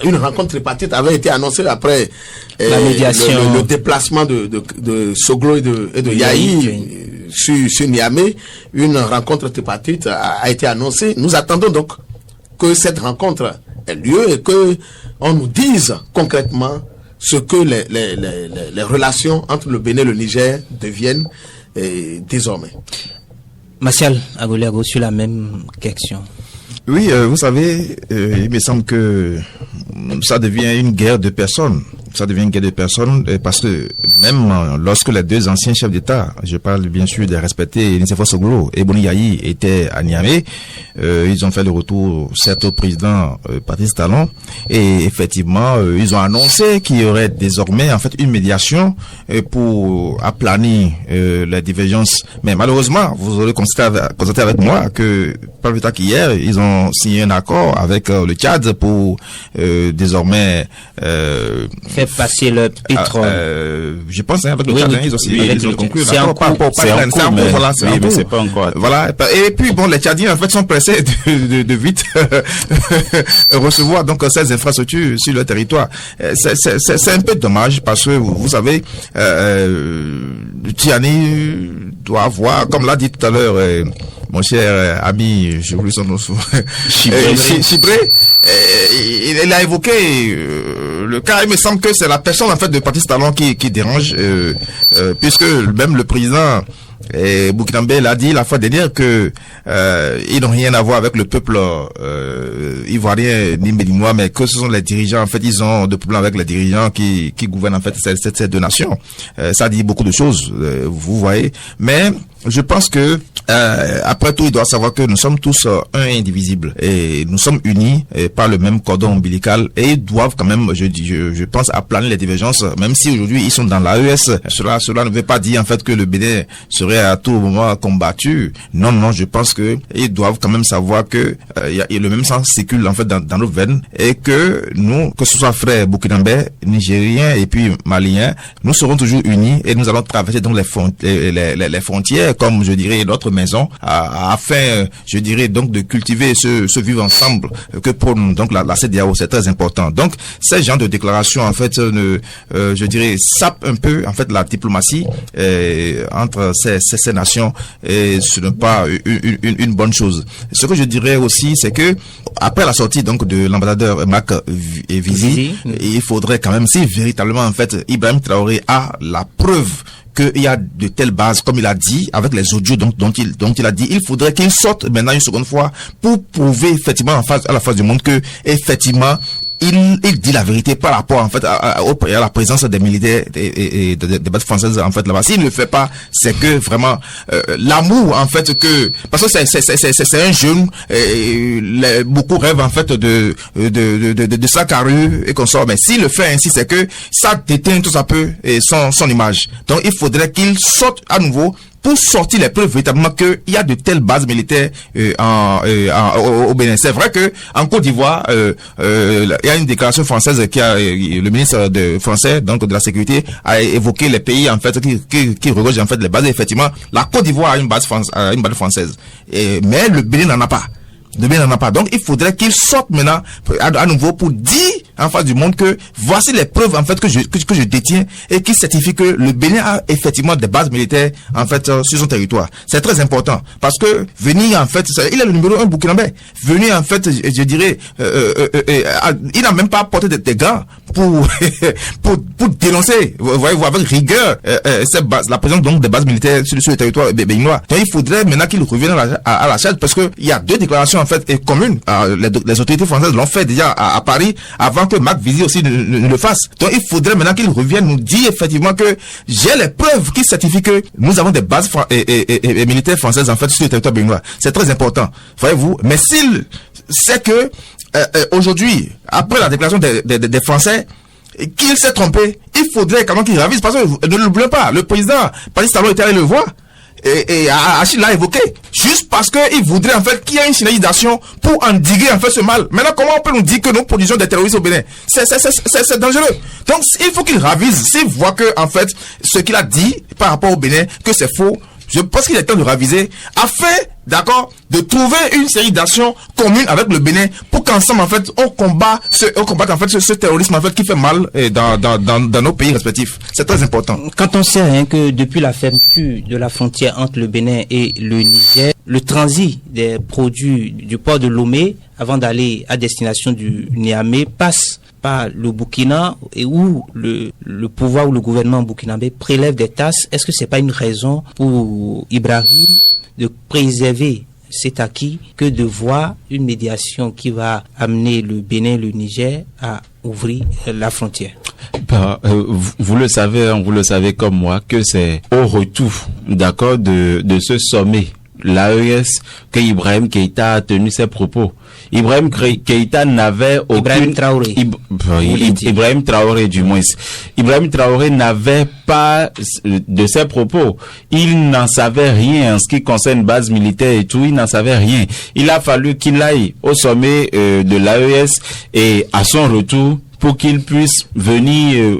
une rencontre tripartite avait été annoncée après la médiation, le déplacement de Soglo et de Yahi sur Niamey, une rencontre tripartite a été annoncée. Nous attendons donc que cette rencontre ait lieu et que on nous dise concrètement ce que les relations entre le Bénin et le Niger deviennent désormais. Martial Agoliago, sur la même question. Oui, vous savez, il me semble que ça devient une guerre de personnes. Ça devient une guerre de personnes parce que même lorsque les deux anciens chefs d'État, je parle bien sûr des respectés Nicéphore Soglo et Boni Yahi, étaient à Niamey, ils ont fait le retour certes au président Patrice Talon et effectivement ils ont annoncé qu'il y aurait désormais en fait une médiation pour aplanir les divergences. Mais malheureusement, vous aurez constaté avec moi que pas plus tard qu'hier, ils ont signé un accord avec le Tchad pour désormais faire passer le pétrole. Je pense avec le Tchad, ils ont conclu l'accord. C'est pas encore. Voilà. Et puis bon, les Tchadiens en fait sont pressés de vite recevoir donc ces infrastructures sur leur territoire. C'est un peu dommage parce que vous savez, Tiani doit avoir, comme l'a dit tout à l'heure mon cher ami, j'ai oublié son nom, Chibré, il a évoqué le cas. Il me semble que c'est la personne en fait de Patrice Talon qui dérange, puisque même le président burkinabé l'a dit la fois dernière que ils n'ont rien à voir avec le peuple ivoirien ni béninois, mais que ce sont les dirigeants. En fait, ils ont de problèmes avec les dirigeants qui gouvernent en fait ces deux nations. Ça dit beaucoup de choses, vous voyez. Mais je pense que après tout, il doit savoir que nous sommes tous un indivisible et nous sommes unis par le même cordon ombilical et ils doivent quand même, je pense, aplaner les divergences, même si aujourd'hui ils sont dans l'AES. Cela ne veut pas dire en fait que le Bénin serait à tout moment combattu. Non, je pense que ils doivent quand même savoir que le même sang circule en fait dans nos veines et que nous, que ce soit frères burkinabés, nigériens et puis maliens, nous serons toujours unis et nous allons traverser donc les frontières comme je dirais notre maison afin je dirais donc de cultiver ce vivre ensemble que prône donc la CEDEAO. C'est très important. Donc ces genres de déclarations en fait je dirais sapent un peu en fait la diplomatie entre ces nations et ce n'est pas une bonne chose. Ce que je dirais aussi c'est que après la sortie donc de l'ambassadeur Mac Vizi, il faudrait quand même, si véritablement en fait Ibrahim Traoré a la preuve qu'il y a de telles bases, comme il a dit, avec les audios dont il a dit, il faudrait qu'il sorte maintenant une seconde fois pour prouver effectivement à la face du monde que effectivement il dit la vérité par rapport en fait à la présence des militaires et des bases françaises en fait là-bas. S'il ne le fait pas, c'est que vraiment l'amour en fait que parce que c'est un jeune beaucoup rêvent en fait de sa carrure et qu'on sort, mais s'il le fait ainsi, c'est que ça déteint tout un peu son image. Donc il faudrait qu'il sorte à nouveau pour sortir les preuves véritablement qu'il y a de telles bases militaires au Bénin. C'est vrai que en Côte d'Ivoire, il y a une déclaration française le ministre français donc de la sécurité a évoqué les pays en fait qui regorgent en fait les bases. Et effectivement, la Côte d'Ivoire a une base française, mais le Bénin n'en a pas. Donc il faudrait qu'il sorte maintenant à nouveau pour dire en face du monde que voici les preuves en fait que je détiens et qui certifie que le Bénin a effectivement des bases militaires en fait sur son territoire. C'est très important parce que venir en fait, il est le numéro 1 burkinabé. Venir en fait, je dirais, il n'a même pas porté des gants pour dénoncer, vous voyez, avec rigueur la présence donc des bases militaires sur le territoire béninois. Donc il faudrait maintenant qu'il revienne à la charge parce que il y a deux déclarations en fait communes. Les autorités françaises l'ont fait déjà à Paris avant que Mac Vizi aussi ne le fasse. Donc il faudrait maintenant qu'il revienne nous dire effectivement que j'ai les preuves qui certifient que nous avons des bases et militaires françaises en fait sur le territoire béninois. C'est très important, voyez-vous. Mais s'il sait que aujourd'hui, après la déclaration des Français, qu'il s'est trompé, il faudrait quand même qu'il ravise parce que ne l'oublions pas, le président Patrice Talon était allé le voir. et Achille l'a évoqué, juste parce qu'il voudrait en fait qu'il y ait une signalisation pour endiguer en fait ce mal. Maintenant, comment on peut nous dire que nous produisons des terroristes au Bénin? C'est dangereux. Donc, il faut qu'il ravise. S'il voit que en fait ce qu'il a dit par rapport au Bénin, que c'est faux, je pense qu'il est temps de raviser afin, d'accord, de trouver une série d'actions communes avec le Bénin pour qu'ensemble en fait on combatte en fait ce terrorisme en fait qui fait mal dans nos pays respectifs. C'est très important. Quand on sait que depuis la fermeture de la frontière entre le Bénin et le Niger, le transit des produits du port de Lomé avant d'aller à destination du Niamey passe par le Burkina et où le pouvoir ou le gouvernement burkinabé prélève des taxes. Est-ce que c'est pas une raison pour Ibrahim de préserver cet acquis que de voir une médiation qui va amener le Bénin et le Niger à ouvrir la frontière? Vous le savez comme moi que c'est au retour, d'accord, de ce sommet, l'AES, que Ibrahim Keïta a tenu ses propos. Ibrahim Keïta n'avait aucune... Ibrahim Traoré. Ibrahim Traoré, du moins. Ibrahim Traoré n'avait pas de ses propos. Il n'en savait rien en ce qui concerne base militaire et tout. Il n'en savait rien. Il a fallu qu'il aille au sommet de l'AES et à son retour, pour qu'il puisse venir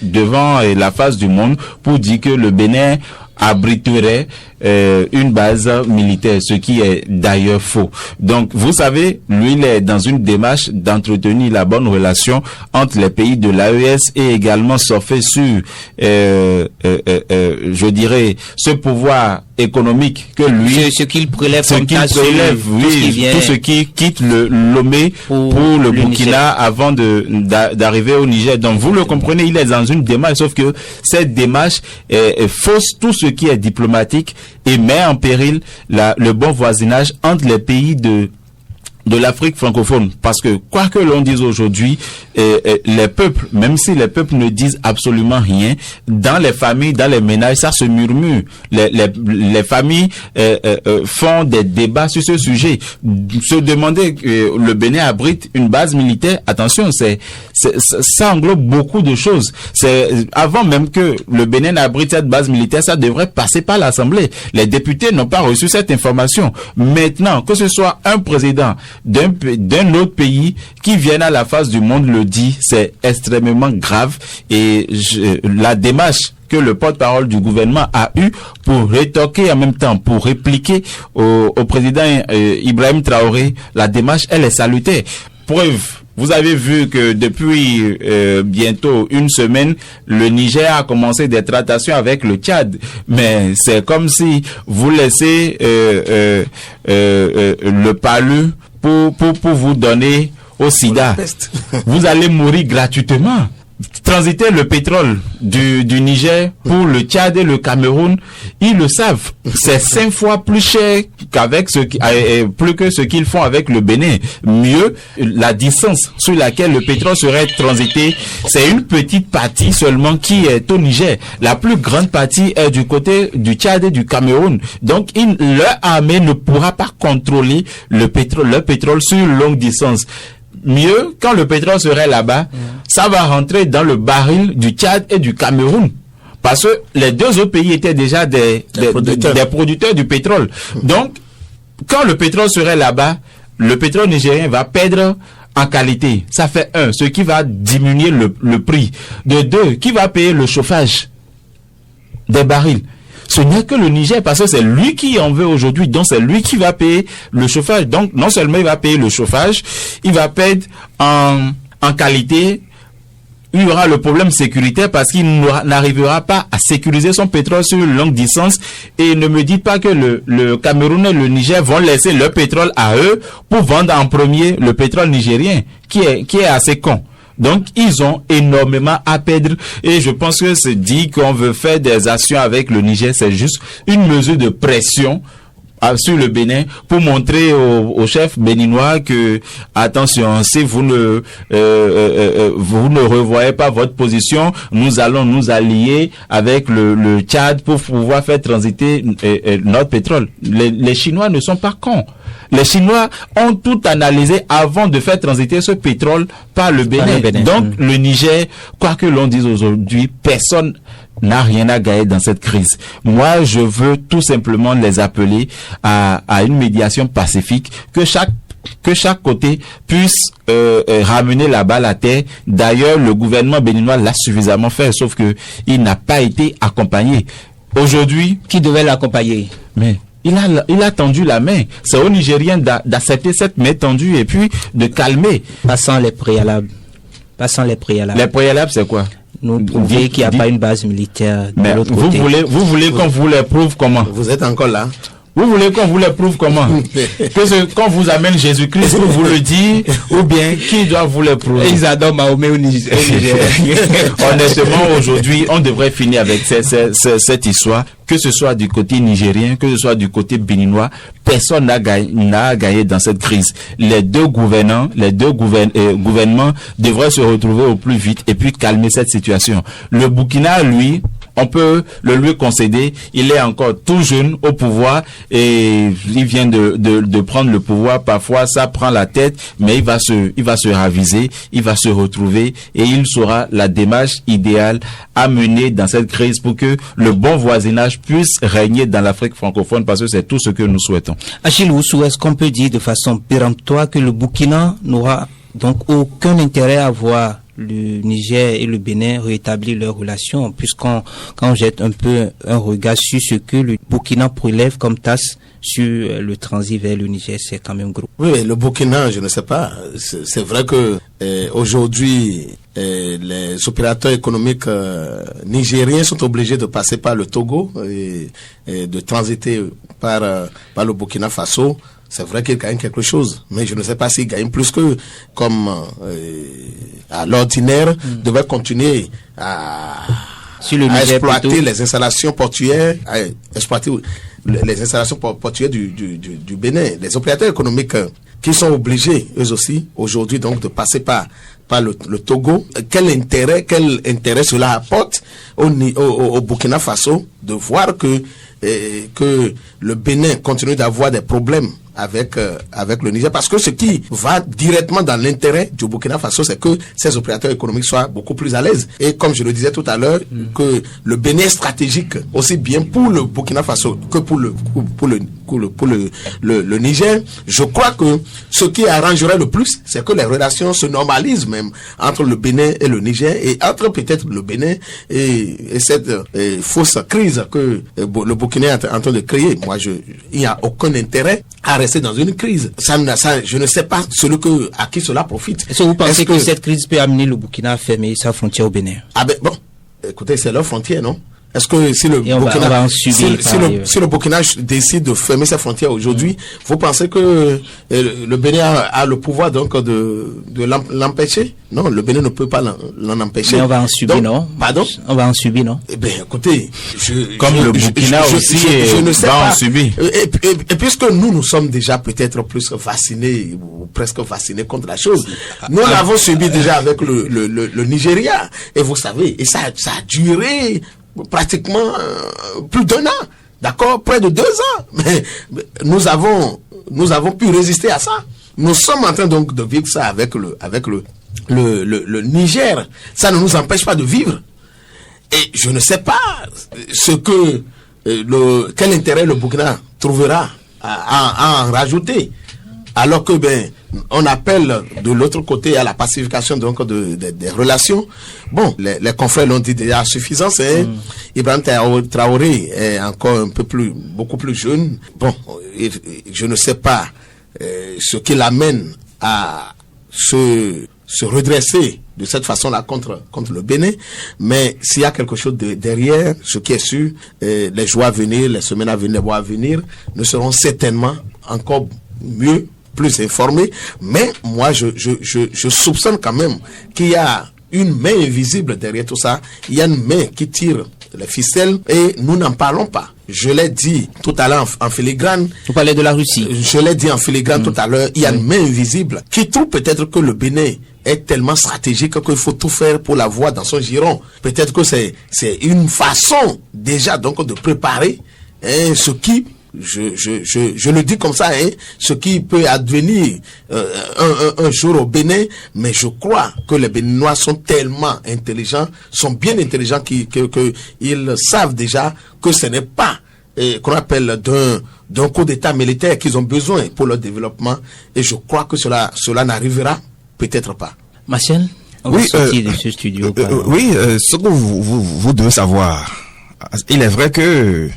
devant la face du monde pour dire que le Bénin abriterait une base militaire, ce qui est d'ailleurs faux. Donc, vous savez, lui, il est dans une démarche d'entretenir la bonne relation entre les pays de l'AES et également surfer sur, je dirais, ce pouvoir économique que lui, ce qu'il prélève, tout ce qui quitte le Lomé pour le Burkina avant d'arriver au Niger. Donc, vous le comprenez, il est dans une démarche, sauf que cette démarche fausse tout ce qui est diplomatique et met en péril le bon voisinage entre les pays de l'Afrique francophone. Parce que, quoi que l'on dise aujourd'hui, les peuples, même si les peuples ne disent absolument rien, dans les familles, dans les ménages, ça se murmure. Les familles font des débats sur ce sujet. Se demander que le Bénin abrite une base militaire, attention, ça englobe beaucoup de choses. Avant même que le Bénin abrite cette base militaire, ça devrait passer par l'Assemblée. Les députés n'ont pas reçu cette information. Maintenant, que ce soit un président d'un autre pays qui vienne à la face du monde le dit, c'est extrêmement grave. Et la démarche que le porte-parole du gouvernement a eu pour rétorquer en même temps, pour répliquer au président Ibrahim Traoré, la démarche, elle est salutaire. Preuve, vous avez vu que depuis bientôt une semaine, le Niger a commencé des tractations avec le Tchad. Mais c'est comme si vous laissez le palu pour vous donner au sida. Vous allez mourir gratuitement. Transiter le pétrole du Niger pour le Tchad et le Cameroun, ils le savent. C'est 5 fois plus cher qu'avec plus que ce qu'ils font avec le Bénin. Mieux, la distance sur laquelle le pétrole serait transité, c'est une petite partie seulement qui est au Niger. La plus grande partie est du côté du Tchad et du Cameroun. Donc, leur armée ne pourra pas contrôler le pétrole sur une longue distance. Mieux, quand le pétrole serait là-bas, ça va rentrer dans le baril du Tchad et du Cameroun. Parce que les deux autres pays étaient déjà des producteurs du pétrole. Donc, quand le pétrole serait là-bas, le pétrole nigérien va perdre en qualité. Ça fait ce qui va diminuer le prix. De deux, qui va payer le chauffage des barils? Ce n'est que le Niger, parce que c'est lui qui en veut aujourd'hui, donc c'est lui qui va payer le chauffage. Donc non seulement il va payer le chauffage, il va perdre en qualité. Il y aura le problème sécuritaire parce qu'il n'arrivera pas à sécuriser son pétrole sur une longue distance. Et ne me dites pas que le Cameroun et le Niger vont laisser leur pétrole à eux pour vendre en premier le pétrole nigérien, qui est assez con. Donc, ils ont énormément à perdre et je pense que c'est dit qu'on veut faire des actions avec le Niger, c'est juste une mesure de pression sur le Bénin pour montrer au chef béninois que attention, si vous ne revoyez pas votre position, nous allons nous allier avec le Tchad pour pouvoir faire transiter notre pétrole. Les Chinois ne sont pas cons. Les Chinois ont tout analysé avant de faire transiter ce pétrole par le Bénin. Donc, le Niger, quoi que l'on dise aujourd'hui, personne n'a rien à gagner dans cette crise. Moi, je veux tout simplement les appeler à une médiation pacifique, que chaque côté puisse ramener la balle à terre. D'ailleurs, le gouvernement béninois l'a suffisamment fait, sauf que il n'a pas été accompagné. Aujourd'hui, qui devait l'accompagner? Mais il a tendu la main. C'est aux Nigériens d'accepter cette main tendue et puis de calmer. Passant les préalables. Les préalables, c'est quoi? Nous prouver qu'il n'y a pas une base militaire de l'autre côté. Vous voulez qu'on vous les prouve comment? Vous êtes encore là? Vous voulez qu'on vous les prouve comment? Qu'on vous amène Jésus-Christ pour vous le dire, ou bien qui doit vous les prouver? Ils adorent Mahomet au Niger. Honnêtement, aujourd'hui, on devrait finir avec cette histoire, que ce soit du côté nigérien, que ce soit du côté béninois. Personne n'a gagné dans cette crise. Les deux gouvernements devraient se retrouver au plus vite et puis calmer cette situation. Le Burkina, lui, on peut le lui concéder. Il est encore tout jeune au pouvoir et il vient de prendre le pouvoir. Parfois, ça prend la tête, mais il va se raviser, il va se retrouver et il saura la démarche idéale à mener dans cette crise pour que le bon voisinage puisse régner dans l'Afrique francophone, parce que c'est tout ce que nous souhaitons. Achille Oussou, est-ce qu'on peut dire de façon péremptoire que le Burkina n'aura donc aucun intérêt à voir le Niger et le Bénin rétablir leurs relations, puisqu'on jette un peu un regard sur ce que le Burkina prélève comme taxe sur le transit vers le Niger, c'est quand même gros. Oui, le Burkina, je ne sais pas. C'est vrai que aujourd'hui, les opérateurs économiques nigériens sont obligés de passer par le Togo et de transiter par le Burkina Faso. C'est vrai qu'ils gagnent quelque chose, mais je ne sais pas s'ils gagnent plus que comme à l'ordinaire, devaient continuer à exploiter les installations portuaires, les installations portuaires du Bénin. Les opérateurs économiques qui sont obligés, eux aussi, aujourd'hui, donc, de passer par le Togo. Quel intérêt cela apporte au Burkina Faso de voir que le Bénin continue d'avoir des problèmes avec le Niger, parce que ce qui va directement dans l'intérêt du Burkina Faso, c'est que ces opérateurs économiques soient beaucoup plus à l'aise. Et comme je le disais tout à l'heure, que le Bénin est stratégique aussi bien pour le Burkina Faso que pour le Niger. Je crois que ce qui arrangerait le plus, c'est que les relations se normalisent même entre le Bénin et le Niger, et entre peut-être le Bénin et cette fausse crise que le Burkina est en train de créer. Moi, il n'y a aucun intérêt à rester dans une crise. Je ne sais pas à qui cela profite. Est-ce que vous pensez que cette crise peut amener le Burkina à fermer sa frontière au Bénin? Ah ben bon, écoutez, c'est leur frontière, non? Est-ce que si le Burkina décide de fermer ses frontières aujourd'hui, vous pensez que le Bénin a le pouvoir donc de l'empêcher? Non, le Bénin ne peut pas l'en empêcher. Mais on va en subir, donc, non? Pardon? On va en subir, non? Eh bien, écoutez, le Burkina aussi va en subir. Et puisque nous sommes déjà peut-être plus vaccinés, ou presque vaccinés contre la chose, nous l'avons subi déjà avec le Nigeria. Et vous savez, et ça a duré pratiquement plus d'1 an, d'accord, près de 2 ans, mais nous avons pu résister à ça. Nous sommes en train donc de vivre ça avec le Niger. Ça ne nous empêche pas de vivre. Et je ne sais pas quel intérêt le Burkina trouvera à en rajouter, alors que on appelle de l'autre côté à la pacification donc des relations. Bon, les confrères l'ont dit déjà à suffisance. Ibrahim Traoré est encore beaucoup plus jeune. Bon, je ne sais pas ce qui l'amène à se redresser de cette façon-là contre le Bénin, mais s'il y a quelque chose derrière, ce qui est sûr, les jours à venir, les semaines à venir, les mois à venir, nous serons certainement encore mieux, plus informés. Mais moi, je soupçonne quand même qu'il y a une main invisible derrière tout ça. Il y a une main qui tire les ficelles et nous n'en parlons pas. Je l'ai dit tout à l'heure en filigrane. Vous parlez de la Russie. Je l'ai dit en filigrane tout à l'heure. Il y a une main invisible qui trouve peut-être que le Bénin est tellement stratégique qu'il faut tout faire pour l'avoir dans son giron. Peut-être que c'est une façon déjà donc de préparer ce qui je le dis comme ça, hein, ce qui peut advenir un jour au Bénin, mais je crois que les Béninois sont tellement intelligents, sont bien intelligents qu'ils savent déjà que ce n'est pas qu'on appelle d'un coup d'état militaire qu'ils ont besoin pour leur développement, et je crois que cela n'arrivera peut-être pas. Marcel, on va sortir de ce studio. Ce que vous devez savoir, il est vrai que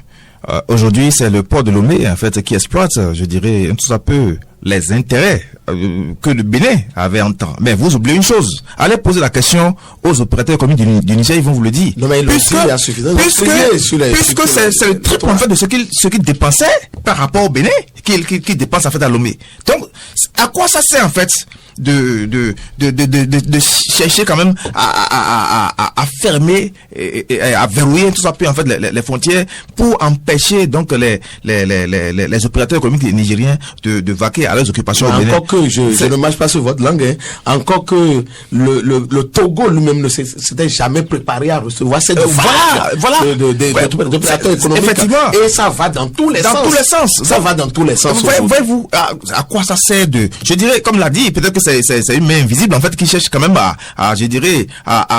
aujourd'hui c'est le port de Lomé en fait qui exploite, je dirais, tout un peu les intérêts que le Bénin avait en temps. Mais vous oubliez une chose, allez poser la question aux opérateurs économiques du Niger, ils vont vous le dire. Non, mais puisque c'est le triple en fait de ce qu'ils dépensaient par rapport au Bénin qu'ils dépensent en fait à Lomé. Donc à quoi ça sert en fait de chercher quand même à fermer et à verrouiller tout ça peu en fait les frontières pour empêcher donc les opérateurs économiques nigériens de vaquer à leurs occupations au Bénin. Encore que je ne marche pas sur votre langue, hein. Encore que le Togo lui-même ne s'était jamais préparé à recevoir cette vague d'opérateurs économiques. Effectivement. Et ça va dans tous les sens. Ça va dans tous les sens. Voyez-vous à quoi ça sert je dirais, comme l'a dit, peut-être que c'est une main invisible en fait qui cherche quand même à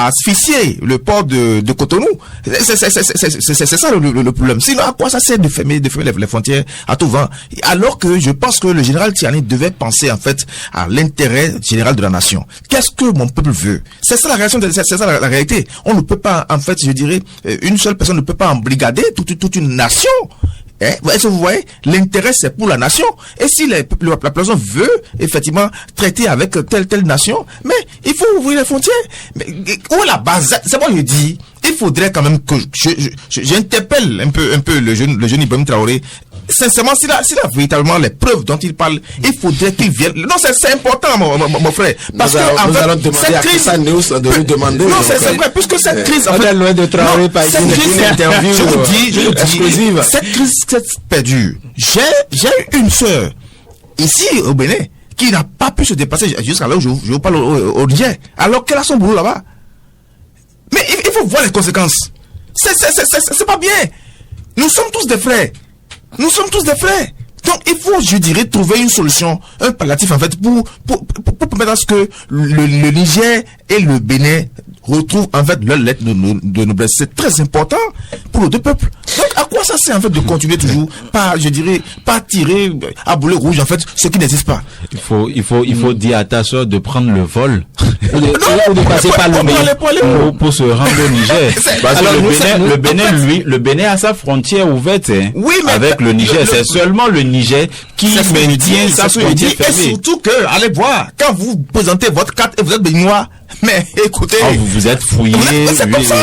asphyxier le port de Cotonou. C'est ça le problème. Sinon, à quoi ça sert de fermer les frontières à tout vent? Alors que je pense que le général Tiani devait penser en fait à l'intérêt général de la nation. Qu'est-ce que mon peuple veut? C'est ça la réaction, c'est ça la réalité. On ne peut pas, en fait, je dirais, une seule personne ne peut pas embrigader toute une nation. Est-ce que vous voyez, l'intérêt c'est pour la nation, et si la personne veut effectivement traiter avec telle nation, mais il faut ouvrir les frontières. Mais où est la base? C'est moi je dis, il faudrait quand même que j'interpelle un peu le jeune Ibrahim Traoré. Sincèrement, s'il a véritablement les preuves dont il parle, il faudrait qu'il vienne. Non, c'est important, mon frère. Parce que, en fait, allons demander cette crise, de lui demander. Non, c'est vrai, puisque cette crise, en fait, loin de Traoré, par exemple, interview, je vous dis, cette crise, cette perdue. J'ai une sœur, ici, au Bénin, qui n'a pas pu se dépasser jusqu'à là où je vous parle au Niger. Alors qu'elle a son boulot là-bas. Mais il faut voir les conséquences. C'est pas bien. Nous sommes tous des frères. Donc, il faut, je dirais, trouver une solution, un palliatif, en fait, pour permettre à ce que le Niger et le Bénin retrouvent, en fait, leur lettre de noblesse. C'est très important pour les deux peuples. Donc, à quoi ça sert, en fait, de continuer toujours, pas tirer à boulet rouge, en fait, ce qui n'existe pas? Il faut dire à ta soeur de prendre le vol. ou de passer par le pour se rendre au Niger. Parce que le Bénin a sa frontière ouverte, hein, oui, mais avec le Niger. C'est seulement le Niger qui maintient sa frontière fermée. Et surtout que, allez voir, quand vous présentez votre carte et vous êtes béninois, mais écoutez. Vous êtes fouillé. C'est comme ça.